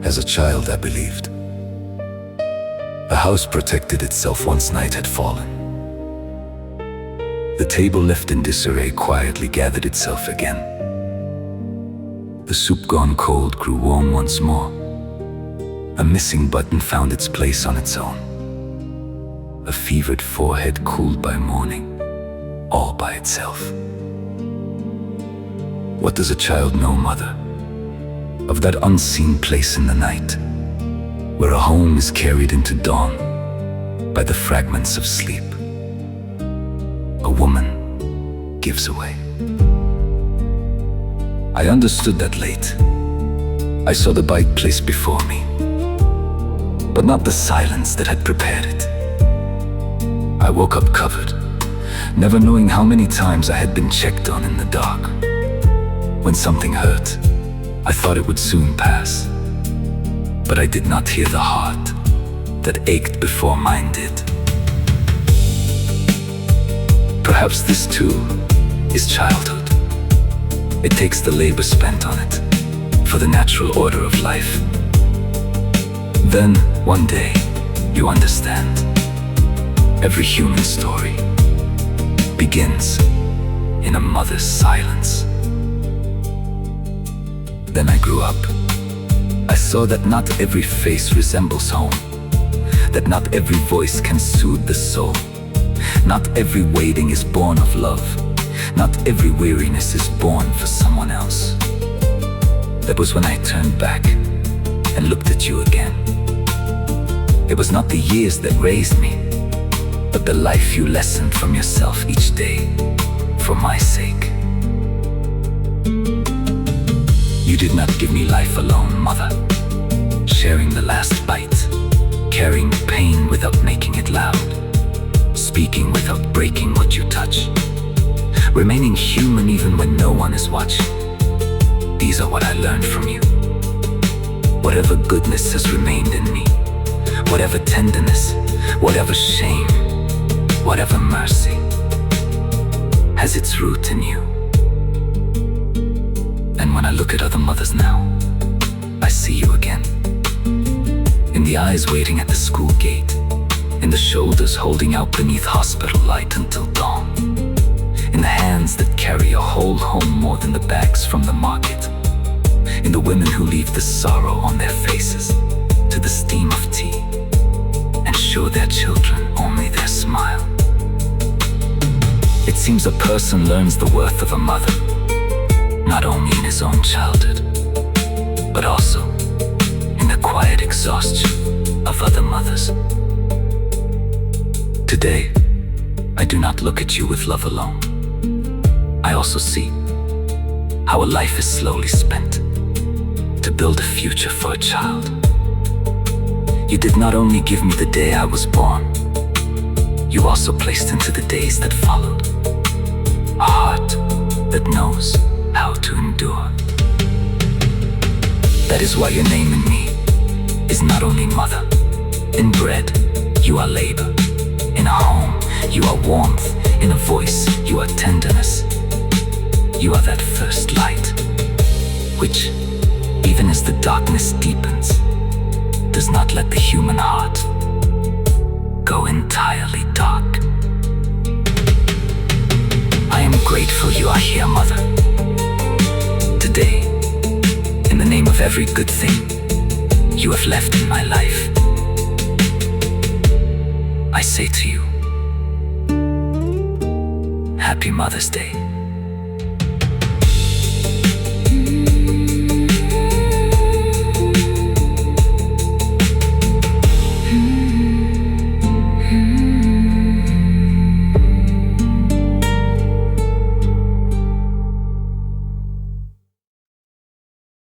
As a child, I believed. A house protected itself once night had fallen. The table left in disarray quietly gathered itself again. The soup gone cold grew warm once more. A missing button found its place on its own. A fevered forehead cooled by morning, all by itself. What does a child know, mother, of that unseen place in the night, where a home is carried into dawn by the fragments of sleep? A woman gives away. I understood that late. I saw the bite placed before me, but not the silence that had prepared it. I woke up covered, never knowing how many times I had been checked on in the dark. When something hurt, I thought it would soon pass, but I did not hear the heart that ached before mine did. Perhaps this too is childhood. It takes the labor spent on it for the natural order of life. Then, one day, you understand. Every human story begins in a mother's silence. Then I grew up. I saw that not every face resembles home, that not every voice can soothe the soul. Not every waiting is born of love. Not every weariness is born for someone else. That was when I turned back and looked at you again. It was not the years that raised me, but the life you lessoned from yourself each day, for my sake. You did not give me life alone, mother, sharing the last bite, carrying pain without making it loud, speaking without breaking what you touch, remaining human even when no one is watching. These are what I learned from you. Whatever goodness has remained in me, whatever tenderness, whatever shame, whatever mercy, has its root in you. And when I look at other mothers now, I see you again. In the eyes waiting at the school gate, in the shoulders holding out beneath hospital light until dawn, in the hands that carry a whole home more than the bags from the market, in the women who leave the sorrow on their faces to the steam of tea and show their children only their smile. It seems a person learns the worth of a mother, not only in his own childhood, but also in the quiet exhaustion of other mothers. Today, I do not look at you with love alone. I also see how a life is slowly spent to build a future for a child. You did not only give me the day I was born, you also placed into the days that followed a heart that knows how to endure. That is why your name in me is not only mother. In bread, you are labor. In a home, you are warmth. In a voice, you are tenderness. You are that first light, which, even as the darkness deepens, does not let the human heart go entirely dark. I am grateful you are here, mother. Today, in the name of every good thing you have left in my life, I say to you, Happy Mother's Day.